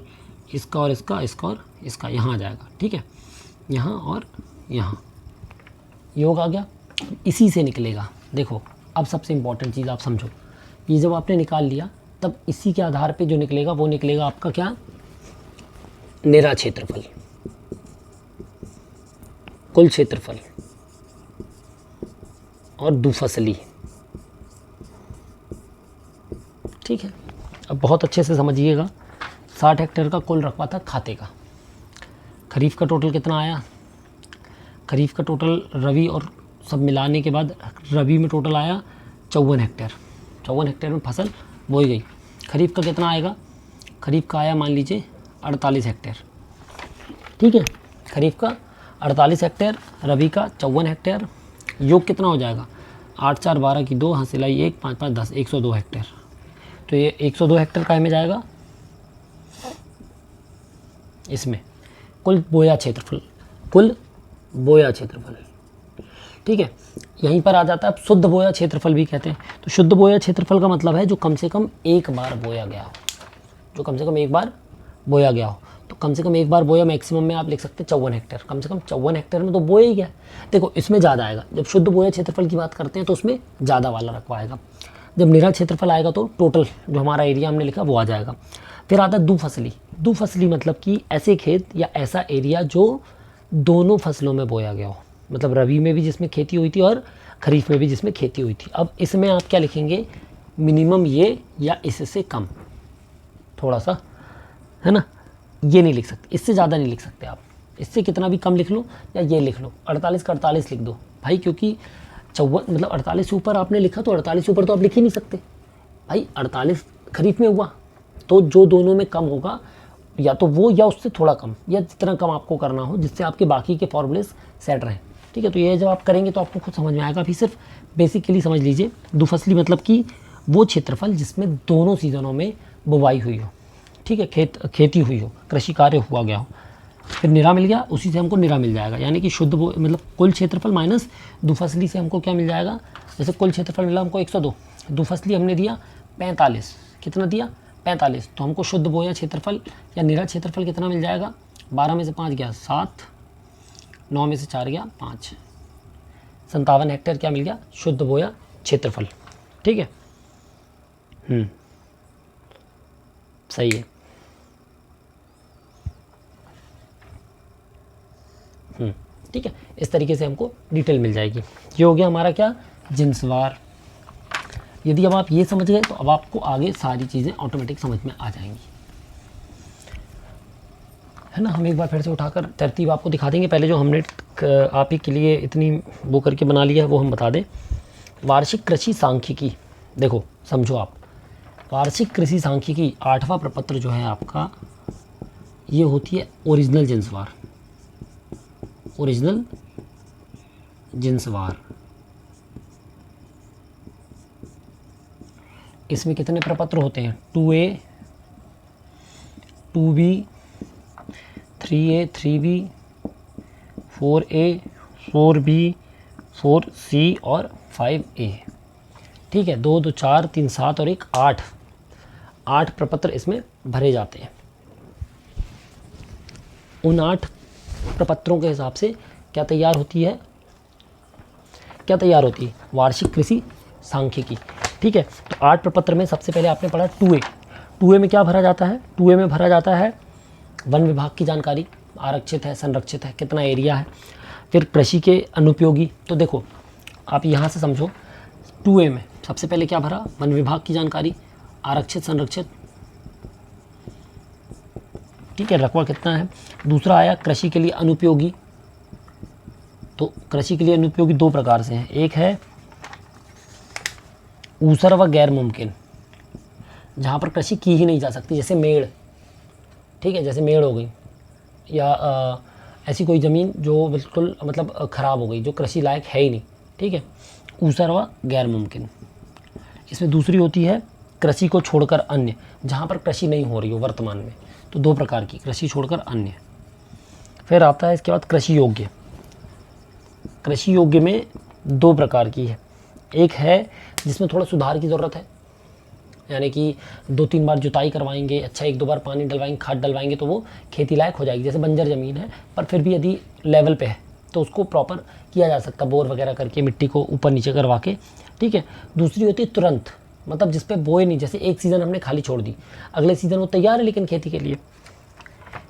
इसका और इसका, इसका और इसका, यहाँ आ जाएगा, ठीक है, यहाँ और यहाँ योग आ गया। इसी से निकलेगा, देखो अब सबसे इम्पॉर्टेंट चीज़ आप समझो, ये जब आपने निकाल लिया तब इसी के आधार पे जो निकलेगा वो निकलेगा आपका क्या, निरा क्षेत्रफल, कुल क्षेत्रफल और दुफसली, ठीक है। अब बहुत अच्छे से समझिएगा, 60 हेक्टेयर का कुल रकबा था खाते का। खरीफ का टोटल कितना आया, खरीफ का टोटल रबी और सब मिलाने के बाद रबी में टोटल आया 54 हेक्टेयर। 54 हेक्टेयर में फसल बोई गई। खरीफ का कितना आएगा, खरीफ का आया मान लीजिए 48 हेक्टेयर, ठीक है। खरीफ का 48 हेक्टेयर, रबी का 54 हेक्टेयर, योग कितना हो जाएगा, 8 4 12 की 2, हासिलाई 1 5 5 10, 102 हेक्टेयर। तो ये 102 हेक्टेयर काय में जाएगा, इसमें कुल बोया क्षेत्रफल, कुल बोया क्षेत्रफल, ठीक है। यहीं पर आ जाता है, अब शुद्ध बोया क्षेत्रफल भी कहते हैं। तो शुद्ध बोया क्षेत्रफल का मतलब है जो कम से कम एक बार बोया गया हो, जो कम से कम एक बार बोया गया हो। तो कम से कम एक बार बोया, मैक्सिमम में आप लिख सकते हैं 54 हेक्टेयर, कम से कम 54 हेक्टेयर में तो बोया ही गया। देखो इसमें ज़्यादा आएगा, जब शुद्ध बोया क्षेत्रफल की बात करते हैं तो उसमें ज़्यादा वाला रकबा आएगा। जब निरा क्षेत्रफल आएगा तो टोटल जो हमारा एरिया हमने लिखा वो आ जाएगा। फिर आता है दुफसली। दुफसली मतलब कि ऐसे खेत या ऐसा एरिया जो दोनों फसलों में बोया गया हो, मतलब रबी में भी जिसमें खेती हुई थी और खरीफ में भी जिसमें खेती हुई थी। अब इसमें आप क्या लिखेंगे, मिनिमम ये या इससे कम, थोड़ा सा है ना, ये नहीं लिख सकते, इससे ज़्यादा नहीं लिख सकते आप। इससे कितना भी कम लिख लो या ये लिख लो, 48 का 48 लिख दो भाई, क्योंकि 54 मतलब 48 से ऊपर आपने लिखा तो 48 से ऊपर तो आप लिख ही नहीं सकते भाई। 48 खरीफ में हुआ तो जो दोनों में कम होगा या तो वो या उससे थोड़ा कम, या जितना कम आपको करना हो जिससे आपके बाकी के फॉर्मूले सेट रहें, ठीक है। तो ये जब आप करेंगे तो आपको खुद समझ में आएगा। अभी सिर्फ बेसिकली समझ लीजिए, दुफसली मतलब कि वो क्षेत्रफल जिसमें दोनों सीजनों में बुवाई हुई हो, ठीक है, खेती हुई हो, कृषि कार्य हुआ गया हो। फिर निरा मिल गया, उसी से हमको निरा मिल जाएगा, यानी कि शुद्ध मतलब कुल क्षेत्रफल माइनस दुफसली से हमको क्या मिल जाएगा। जैसे कुल क्षेत्रफल मिला हमको 102, दुफसली हमने दिया 45, कितना दिया 45, तो हमको शुद्ध बोया क्षेत्रफल या निरा क्षेत्रफल कितना मिल जाएगा, 12 में से 5 गया 7, 9 में से 4 गया 5, 57 हेक्टेयर क्या मिल गया शुद्ध बोया क्षेत्रफल, ठीक है। सही है। ठीक है, इस तरीके से हमको डिटेल मिल जाएगी। ये हो गया हमारा क्या, जिन्सवार। यदि अब आप ये समझ गए तो अब आपको आगे सारी चीज़ें ऑटोमेटिक समझ में आ जाएंगी, है ना। हम एक बार फिर से उठाकर तरतीब आपको दिखा देंगे। पहले जो हमने आप ही के लिए इतनी वो करके बना लिया है वो हम बता दें। वार्षिक कृषि सांख्यिकी, देखो समझो आप, वार्षिक कृषि सांख्यिकी 8वां प्रपत्र जो है आपका, ये होती है ओरिजिनल जिन्सवार। ओरिजिनल जिन्सवार, इसमें कितने प्रपत्र होते हैं, 2A 2B 3A 3B 4A 4B 4C और 5A, ठीक है। 2 2 4 3 7 और 1 8, 8 प्रपत्र इसमें भरे जाते हैं। उन 8 प्रपत्रों के हिसाब से क्या तैयार होती है, क्या तैयार होती है, वार्षिक कृषि सांख्यिकी, ठीक है। तो 8 प्रपत्र में सबसे पहले आपने पढ़ा 2A। 2A में क्या भरा जाता है, 2A में भरा जाता है वन विभाग की जानकारी, आरक्षित है, संरक्षित है, कितना एरिया है। फिर कृषि के अनुपयोगी, तो देखो आप यहाँ से समझो, 2A में सबसे पहले क्या भरा, वन विभाग की जानकारी, आरक्षित, संरक्षित, ठीक है, रकबा कितना है। दूसरा आया कृषि के लिए अनुपयोगी, तो कृषि के लिए अनुपयोगी 2 प्रकार से हैं, एक है ऊसर व गैर मुमकिन, जहाँ पर कृषि की ही नहीं जा सकती, जैसे मेड़, ठीक है, जैसे मेड़ हो गई, या ऐसी कोई ज़मीन जो बिल्कुल मतलब ख़राब हो गई, जो कृषि लायक है ही नहीं, ठीक है। ऊसर व गैर मुमकिन। इसमें दूसरी होती है कृषि को छोड़कर अन्य, जहाँ पर कृषि नहीं हो रही हो वर्तमान में, तो 2 प्रकार की, कृषि छोड़कर अन्य। फिर आता है इसके बाद कृषि योग्य। कृषि योग्य में 2 प्रकार की है, एक है जिसमें थोड़ा सुधार की ज़रूरत है, यानी कि 2-3 बार जुताई करवाएंगे, अच्छा 1-2 बार पानी डलवाएंगे, खाद डलवाएंगे तो वो खेती लायक हो जाएगी। जैसे बंजर ज़मीन है पर फिर भी यदि लेवल पे है तो उसको प्रॉपर किया जा सकता, बोर वगैरह करके मिट्टी को ऊपर नीचे करवा के, ठीक है। दूसरी होती है तुरंत, मतलब जिस पे बोए नहीं, जैसे एक सीज़न हमने खाली छोड़ दी, अगले सीज़न वो तैयार है लेकिन खेती के लिए।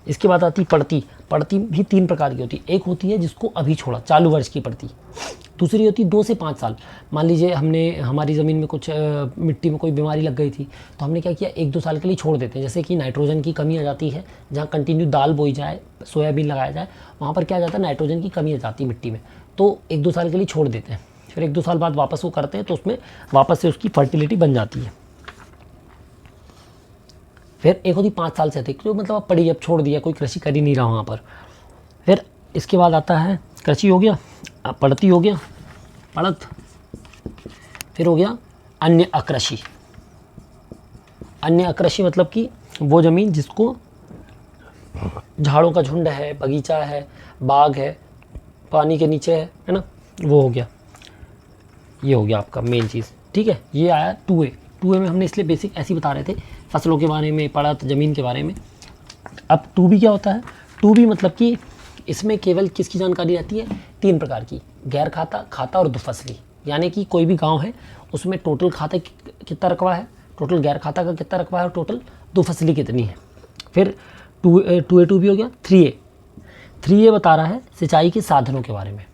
इसके बाद आती पड़ती। पड़ती भी 3 प्रकार की होती है, एक होती है जिसको अभी छोड़ा, चालू वर्ष की पड़ती। दूसरी होती है 2 से 5 साल। मान लीजिए हमने हमारी ज़मीन में कुछ मिट्टी में कोई बीमारी लग गई थी, तो हमने क्या किया, 1-2 साल के लिए छोड़ देते हैं। जैसे कि नाइट्रोजन की कमी आ जाती है, जहाँ कंटिन्यू दाल बोई जाए, सोयाबीन लगाया जाए, वहाँ पर क्या जाता है, नाइट्रोजन की कमी आ जाती है मिट्टी में, तो 1-2 साल के लिए छोड़ देते हैं। फिर 1-2 साल बाद वापस वो करते हैं तो उसमें वापस से उसकी फर्टिलिटी बन जाती है। फिर एक होती 5 साल से अधिक, जो मतलब अब पड़ी, अब छोड़ दिया, कोई कृषि कर ही नहीं रहा वहाँ पर। फिर इसके बाद आता है कृषि हो गया, पड़ती हो गया, पड़त, फिर हो गया अन्य अकृषि। अन्य अकृषि मतलब कि वो ज़मीन जिसको झाड़ों का झुंड है, बगीचा है, बाग है, पानी के नीचे है ना, वो हो गया। ये हो गया आपका मेन चीज़, ठीक है। ये आया 2A। 2A में हमने इसलिए बेसिक ऐसे ही बता रहे थे, फसलों के बारे में, पड़त, ज़मीन के बारे में। अब 2B क्या होता है, 2B मतलब कि इसमें केवल किसकी जानकारी रहती है, 3 प्रकार की, गैर खाता, खाता और दुफसली। यानी कि कोई भी गांव है उसमें टोटल खाता कितना रकबा है, टोटल गैर खाता का कितना रकबा है, और टोटल दुफसली कितनी है। फिर 2A 2B हो गया। 3A बता रहा है सिंचाई के साधनों के बारे में।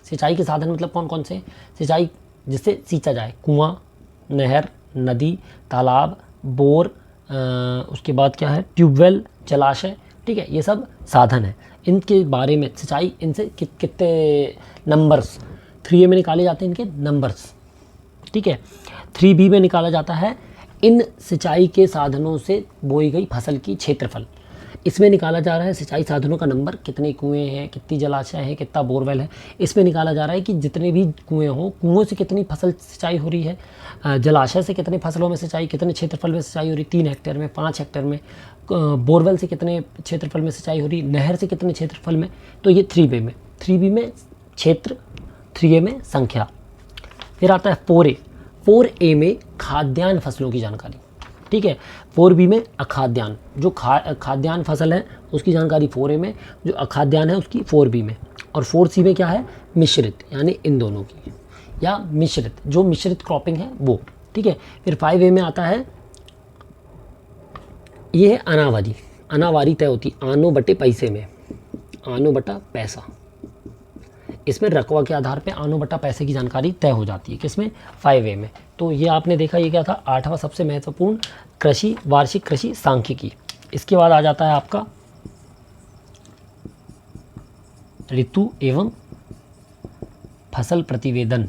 सिंचाई के साधन मतलब कौन कौन से, सिंचाई जिससे सींचा जाए, कुआं, नहर, नदी, तालाब, बोर, उसके बाद क्या है, ट्यूबवेल, जलाशय, ठीक है, ये सब साधन है। इनके बारे में सिंचाई, इनसे कितने नंबर्स 3A में निकाले जाते हैं, इनके नंबर्स, ठीक है। 3B में निकाला जाता है इन सिंचाई के साधनों से बोई गई फसल की क्षेत्रफल। इसमें निकाला जा रहा है सिंचाई साधनों का नंबर, कितने कुएं हैं, कितनी जलाशय है, कितना बोरवेल है। इसमें निकाला जा रहा है कि जितने भी कुएं हों, कुओं से कितनी फसल सिंचाई हो रही है, जलाशय से कितने फसलों में सिंचाई, कितने क्षेत्रफल में सिंचाई हो रही, 3 हेक्टेयर में, 5 हेक्टेयर में, बोरवेल से कितने क्षेत्रफल में सिंचाई हो रही, नहर से कितने क्षेत्रफल में। तो ये 3B में क्षेत्र, 3A में संख्या। फिर आता है 4A में खाद्यान्न फसलों की जानकारी, ठीक है। 4B में अखाद्यान्न, जो खाद्यान्न फसल है उसकी जानकारी 4A में, जो अखाद्यान्न है उसकी 4B में। और 4C में क्या है, मिश्रित, यानी इन दोनों की, या मिश्रित, जो मिश्रित क्रॉपिंग है वो, ठीक है। फिर 5A में आता है, ये है अनावारी। अनावारी तय होती आनो बटे पैसे में, आनो बटा पैसा। इसमें रकवा के आधार पे आनो बटा पैसे की जानकारी तय हो जाती है, किसमें, 5A में। तो ये आपने देखा, ये क्या था, 8वां सबसे महत्वपूर्ण कृषि, वार्षिक कृषि सांख्यिकी। इसके बाद आ जाता है आपका ऋतु एवं फसल प्रतिवेदन।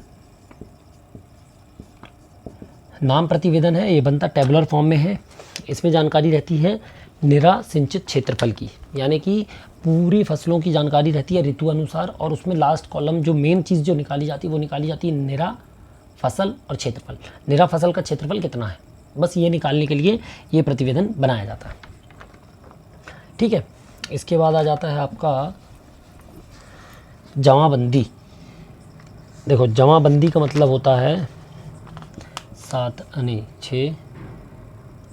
नाम प्रतिवेदन है, ये बनता टेबुलर फॉर्म में है। इसमें जानकारी रहती है निरा सिंचित क्षेत्रफल की, यानी कि पूरी फसलों की जानकारी रहती है ऋतु अनुसार, और उसमें लास्ट कॉलम जो मेन चीज़ जो निकाली जाती है वो निकाली जाती है निरा फसल और क्षेत्रफल। निरा फसल का क्षेत्रफल कितना है, बस ये निकालने के लिए ये प्रतिवेदन बनाया जाता है, ठीक है। इसके बाद आ जाता है आपका जमाबंदी। देखो जमाबंदी का मतलब होता है 7 नहीं 6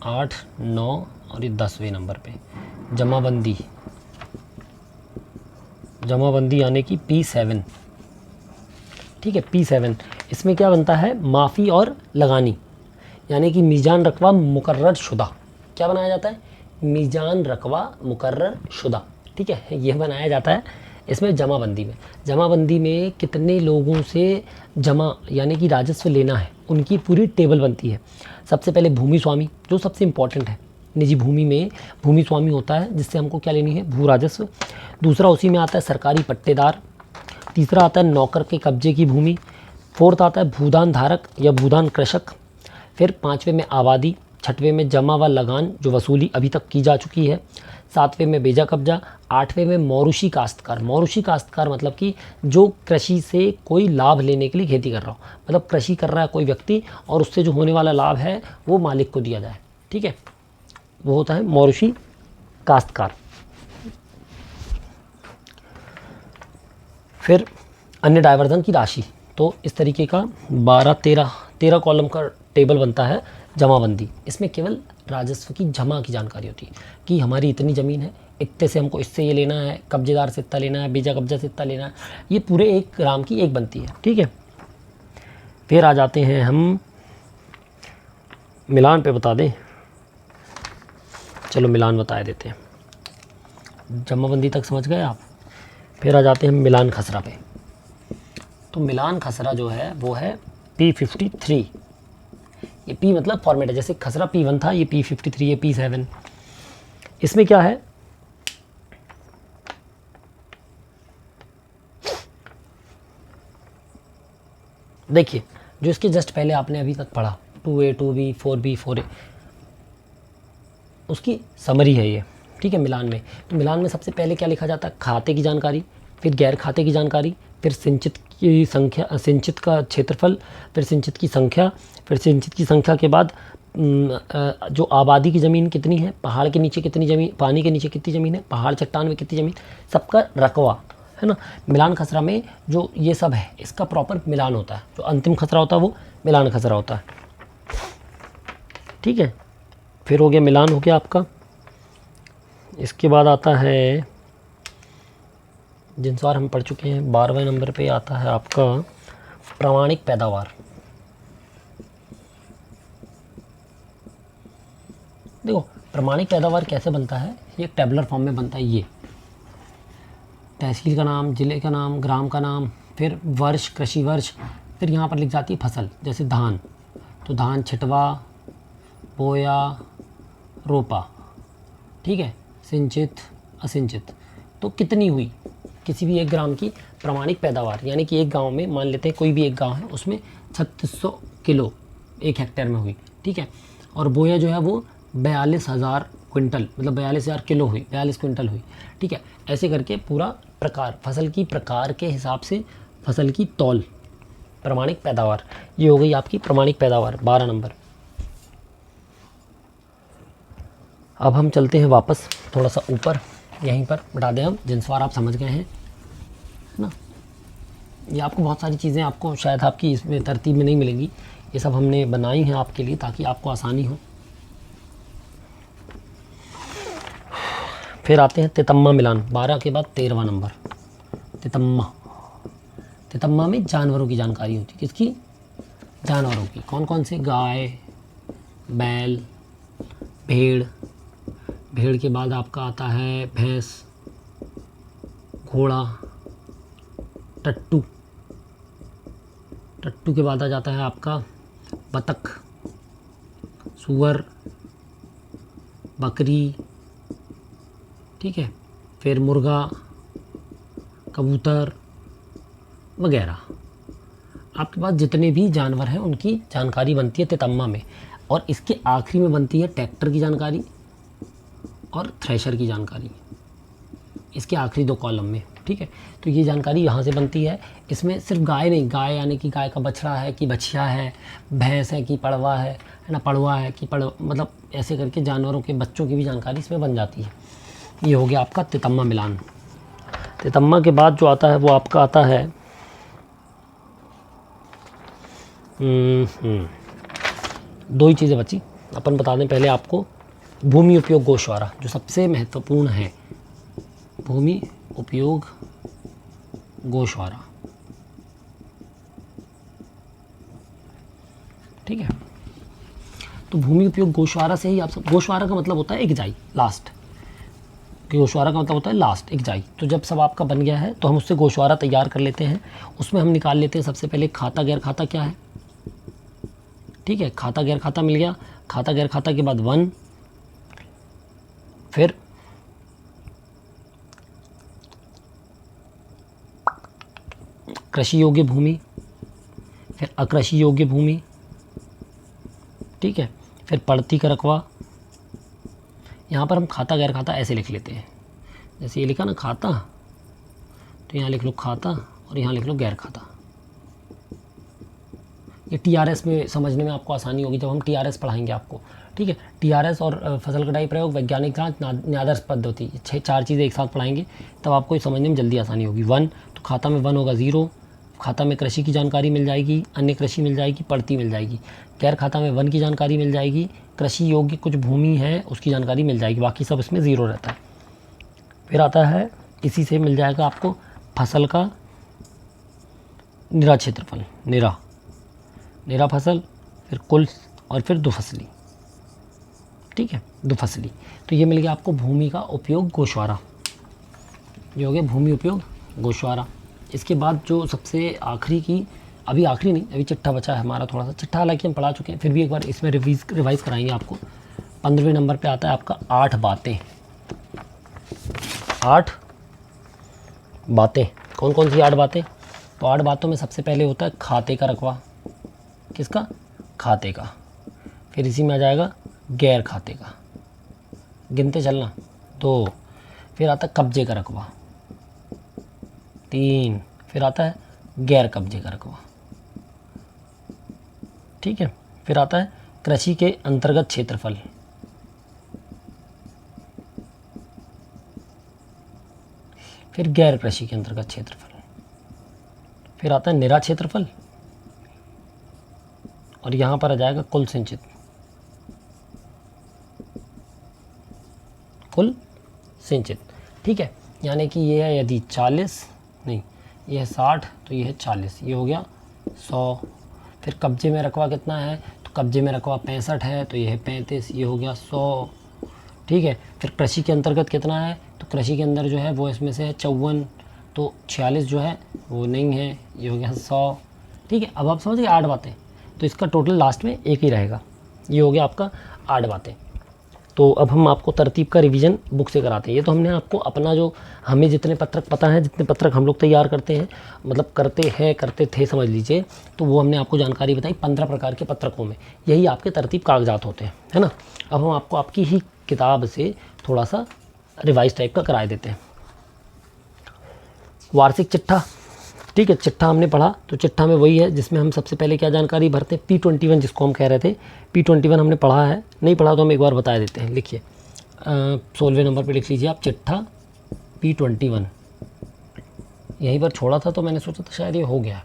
8 9 और ये 10वें नंबर पे जमाबंदी। जमाबंदी यानी कि P7, ठीक है, P7। इसमें क्या बनता है, माफ़ी और लगानी, यानी कि मीज़ान रकबा मुकर्रर शुदा। क्या बनाया जाता है, मीज़ान रकबा मुकर्रर शुदा, ठीक है, यह बनाया जाता है इसमें जमाबंदी में। जमाबंदी में कितने लोगों से जमा यानी कि राजस्व लेना है, उनकी पूरी टेबल बनती है। सबसे पहले भूमि स्वामी, जो सबसे इम्पॉर्टेंट है, निजी भूमि में भूमि स्वामी होता है जिससे हमको क्या लेनी है, भू राजस्व। दूसरा उसी में आता है सरकारी पट्टेदार। तीसरा आता है नौकर के कब्जे की भूमि। फोर्थ आता है भूदान धारक या भूदान कृषक। फिर 5वें में आबादी, छठवें में जमा व लगान जो वसूली अभी तक की जा चुकी है। सातवें में बेजा कब्जा। आठवें में मौरूशी काश्तकार। मौरूशी काश्तकार मतलब कि जो कृषि से कोई लाभ लेने के लिए खेती कर रहा हो, मतलब कृषि कर रहा है कोई व्यक्ति और उससे जो होने वाला लाभ है वो मालिक को दिया जाए, ठीक है, वो होता है मौरूशी काश्तकार। फिर अन्य डायवर्जन की राशि, तो इस तरीके का 12-13 कॉलम का टेबल बनता है जमाबंदी। इसमें केवल राजस्व की जमा की जानकारी होती है कि हमारी इतनी ज़मीन है, इतने से हमको इससे ये लेना है, कब्जेदार से इतना लेना है, बेजा कब्जा से इतना लेना है, ये पूरे एक ग्राम की एक बनती है, ठीक है। फिर आ जाते हैं हम मिलान पे, बता दें, चलो मिलान बता देते हैं। जमाबंदी तक समझ गए आप। फिर आ जाते हैं मिलान खसरा पे। तो मिलान खसरा जो है वो है P53। ये P मतलब फॉर्मेट है, जैसे खसरा P1 था, ये P53, ये P7। इसमें क्या है, देखिए जो इसके जस्ट पहले आपने अभी तक पढ़ा 2A 2B 4B 4A, उसकी समरी है ये, ठीक है। मिलान में, तो मिलान में सबसे पहले क्या लिखा जाता है, खाते की जानकारी, फिर गैर खाते की जानकारी, फिर सिंचित की संख्या, सिंचित का क्षेत्रफल, फिर सिंचित की संख्या, फिर सिंचित की संख्या के बाद जो आबादी की ज़मीन कितनी है, पहाड़ के नीचे कितनी ज़मीन, पानी के नीचे कितनी ज़मीन है, पहाड़ चट्टान में कितनी ज़मीन, सबका रकवा है ना। मिलान खसरा में जो ये सब है इसका प्रॉपर मिलान होता है, जो अंतिम खसरा होता है वो मिलान खसरा होता है, ठीक है। फिर हो गया मिलान, हो गया आपका। इसके बाद आता है जिनसार हम पढ़ चुके हैं। 12वें नंबर पे आता है आपका प्रामाणिक पैदावार। देखो प्रामाणिक पैदावार कैसे बनता है, ये टेबुलर फॉर्म में बनता है। ये तहसील का नाम, ज़िले का नाम, ग्राम का नाम, फिर वर्ष, कृषि वर्ष, फिर यहाँ पर लिख जाती है फसल, जैसे धान, तो धान छिटवा, बोया, रोपा, ठीक है, सिंचित, असिंचित, तो कितनी हुई किसी भी एक ग्राम की प्रामाणिक पैदावार, यानी कि एक गांव में मान लेते हैं कोई भी एक गांव है उसमें 3600 किलो एक हेक्टेयर में हुई, ठीक है। और बोया जो है वो 42,000 क्विंटल, मतलब 42,000 किलो हुई, 42 क्विंटल हुई, ठीक है। ऐसे करके पूरा प्रकार, फसल की प्रकार के हिसाब से फसल की तौल, प्रामाणिक पैदावार, ये हो गई आपकी प्रामाणिक पैदावार 12 नंबर। अब हम चलते हैं वापस थोड़ा सा ऊपर, यहीं पर बता दें हम, जिनसवार आप समझ गए हैं, है ना। ये आपको बहुत सारी चीज़ें आपको शायद आपकी इसमें तरतीब में नहीं मिलेंगी, ये सब हमने बनाई हैं आपके लिए ताकि आपको आसानी हो। फिर आते हैं तितम्मा मिलान, 12 के बाद 13वां नंबर तितम्मा। तितम्मा में जानवरों की जानकारी होती है, किसकी, जानवरों की। कौन कौन से, गाय, बैल, भेड़, भेड़ के बाद आपका आता है भैंस, घोड़ा, टट्टू, टट्टू के बाद आ जाता है आपका बतख, सूअर, बकरी, ठीक है, फिर मुर्गा, कबूतर वगैरह। आपके पास जितने भी जानवर हैं उनकी जानकारी बनती है तितम्मा में, और इसके आखिरी में बनती है ट्रैक्टर की जानकारी और थ्रेशर की जानकारी, इसके आखिरी 2 कॉलम में, ठीक है। तो ये जानकारी यहाँ से बनती है। इसमें सिर्फ गाय नहीं, गाय यानी कि गाय का बछड़ा है कि बछिया है, भैंस है कि पड़वा है ना, पड़वा है कि मतलब ऐसे करके जानवरों के बच्चों की भी जानकारी इसमें बन जाती है। ये हो गया आपका तितम्मा मिलान। तितम्मा के बाद जो आता है वो आपका आता है दो ही चीज़ें बची, अपन बता दें पहले आपको। भूमि उपयोग गोशवारा जो सबसे महत्वपूर्ण है, भूमि उपयोग गोशवारा, ठीक है। तो भूमि उपयोग गोशवारा से ही आप सब, गोशवारा का मतलब होता है एकजाई, लास्ट, गोशवारा का मतलब होता है लास्ट, एकजाई। तो जब सब आपका बन गया है तो हम उससे गोशवारा तैयार कर लेते हैं। उसमें हम निकाल लेते हैं सबसे पहले खाता गैर खाता क्या है, ठीक है। खाता गैर खाता मिल गया, खाता गैर खाता के बाद वन, फिर कृषि योग्य भूमि, फिर अकृषि योग्य भूमि, ठीक है, फिर पड़ती का रकबा। यहाँ पर हम खाता गैर खाता ऐसे लिख लेते हैं, जैसे ये लिखा ना खाता, तो यहाँ लिख लो खाता और यहाँ लिख लो गैर खाता। ये टीआरएस में समझने में आपको आसानी होगी जब हम टीआरएस पढ़ाएंगे आपको, ठीक है। टीआरएस और फसल कटाई प्रयोग, वैज्ञानिक जांच, न्यायादर्श पद्धति, 4 चीज़ें एक साथ पढ़ाएंगे तब आपको ये समझने में जल्दी आसानी होगी। 1 तो खाता में 1 होगा 0, खाता में कृषि की जानकारी मिल जाएगी, अन्य कृषि मिल जाएगी, पड़ती मिल जाएगी। गैर खाता में 1 की जानकारी मिल जाएगी, कृषि योग्य कुछ भूमि है उसकी जानकारी मिल जाएगी, बाकी सब इसमें 0 रहता है। फिर आता है, इसी से मिल जाएगा आपको फसल का निरा क्षेत्रफल, निरा फसल, फिर कुल और फिर दुफसली, ठीक है, दुफसली। तो ये मिल गया आपको भूमि का उपयोग गोशवारा, ये हो गया भूमि उपयोग गोशवारा। इसके बाद जो सबसे आखिरी की, अभी आखिरी नहीं, अभी चिट्ठा बचा है हमारा थोड़ा सा। चिट्ठा हालांकि हम पढ़ा चुके हैं, फिर भी एक बार इसमें रिवाइज कराएंगे आपको। 15वें नंबर पे आता है आपका 8 बातें। 8 बातें, कौन कौन सी 8 बातें? तो 8 बातों में सबसे पहले होता है खाते का रकबा। किसका? खाते का। फिर इसी में आ जाएगा गैर खाते का, गिनते चलना 2। फिर आता है कब्जे का रकबा 3। फिर आता है गैर कब्जे का रकबा, ठीक है। फिर आता है कृषि के अंतर्गत क्षेत्रफल, फिर गैर कृषि के अंतर्गत क्षेत्रफल, फिर आता है निरा क्षेत्रफल, और यहाँ पर आ जाएगा कुल सिंचित, कुल सिंचित, ठीक है। यानी कि ये है यदि 40, नहीं ये है 60, तो ये है 40, ये हो गया 100। फिर कब्जे में रकबा कितना है? तो कब्जे में रकबा 65 है, तो ये है 35, ये हो गया 100, ठीक है। फिर कृषि के अंतर्गत कितना है? तो कृषि के अंदर जो है वो इसमें से है 54, तो 46 जो है वो नहीं है, ये हो गया 100, ठीक है। अब आप समझ गए 8 बातें, तो इसका टोटल लास्ट में एक ही रहेगा, ये हो गया आपका 8 बातें। तो अब हम आपको तरतीब का रिवीजन बुक से कराते हैं। ये तो हमने आपको अपना जो हमें जितने पत्रक पता है, जितने पत्रक हम लोग तैयार करते हैं, मतलब करते थे समझ लीजिए, तो वो हमने आपको जानकारी बताई 15 प्रकार के पत्रकों में। यही आपके तरतीब कागजात होते हैं, है ना। अब हम आपको आपकी ही किताब से थोड़ा सा रिवाइज टाइप का कराए देते हैं। वार्षिक चिट्ठा, ठीक है। चिट्ठा हमने पढ़ा, तो चिट्ठा में वही है जिसमें हम सबसे पहले क्या जानकारी भरते हैं, P21 जिसको हम कह रहे थे। P21 हमने पढ़ा है, नहीं पढ़ा तो हम एक बार बता देते हैं। लिखिए 16वें नंबर पे लिख लीजिए आप चिट्ठा P21। यहीं पर छोड़ा था तो मैंने सोचा था शायद ये हो गया,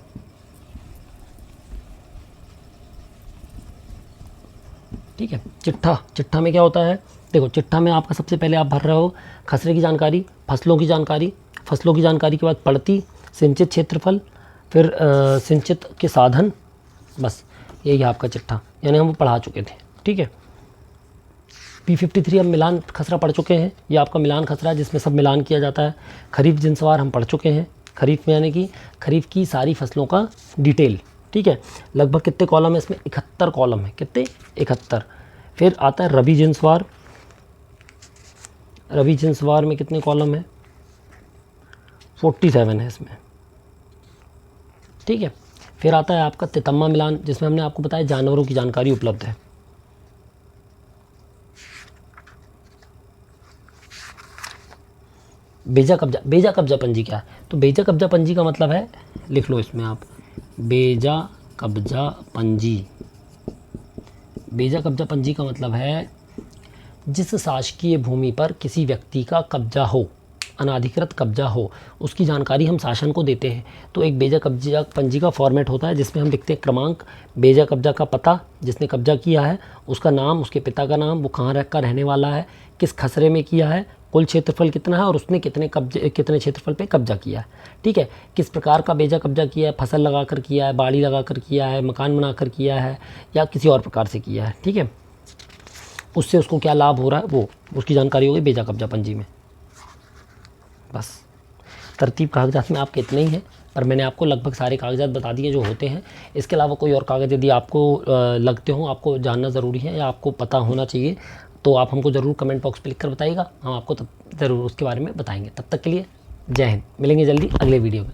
ठीक है। चिट्ठा में क्या होता है? देखो चिट्ठा में आपका सबसे पहले आप भर रहे हो खसरे की जानकारी, फसलों की जानकारी के बाद पड़ती, सिंचित क्षेत्रफल, फिर सिंचित के साधन, बस यही आपका चिट्ठा, यानी हम पढ़ा चुके थे, ठीक है। P53 हम मिलान खसरा पढ़ चुके हैं, ये आपका मिलान खसरा है जिसमें सब मिलान किया जाता है। खरीफ जिनसवार हम पढ़ चुके हैं, खरीफ में यानी कि खरीफ की सारी फसलों का डिटेल, ठीक है। लगभग कितने कॉलम है इसमें? 71 कॉलम है। कितने? 71। फिर आता है रबी जिनसवार में कितने कॉलम है? 47 है इसमें, ठीक है। फिर आता है आपका तितम्मा मिलान, जिसमें हमने आपको बताया जानवरों की जानकारी उपलब्ध है। बेजा कब्जा पंजी क्या है? तो बेजा कब्जा पंजी का मतलब है, लिख लो इसमें आप, बेजा कब्जा पंजी का मतलब है जिस शासकीय भूमि पर किसी व्यक्ति का कब्जा हो, अनाधिकृत कब्जा हो, उसकी जानकारी हम शासन को देते हैं। तो एक बेजा कब्जा पंजी का फॉर्मेट होता है जिसमें हम लिखते हैं क्रमांक, बेजा कब्जा का पता, जिसने कब्जा किया है उसका नाम, उसके पिता का नाम, वो कहाँ का रहने वाला है, किस खसरे में किया है, कुल क्षेत्रफल कितना है और उसने कितने क्षेत्रफल पे कब्जा किया है, ठीक है। किस प्रकार का बेजा कब्जा किया है, फसल लगाकर किया है, बाड़ी लगाकर किया है, मकान बनाकर किया है, या किसी और प्रकार से किया है, ठीक है। उससे उसको क्या लाभ हो रहा है, वो उसकी जानकारी होगी बेजा कब्जा पंजी में। बस तरतीब कागजात में आपके इतने ही हैं, पर मैंने आपको लगभग सारे कागजात बता दिए जो होते हैं। इसके अलावा कोई और कागज़ यदि आपको लगते हो, आपको जानना ज़रूरी है या आपको पता होना चाहिए, तो आप हमको ज़रूर कमेंट बॉक्स पे लिख कर बताइएगा, हम आपको तब ज़रूर उसके बारे में बताएंगे। तब तक के लिए जय हिंद, मिलेंगे जल्दी अगले वीडियो में।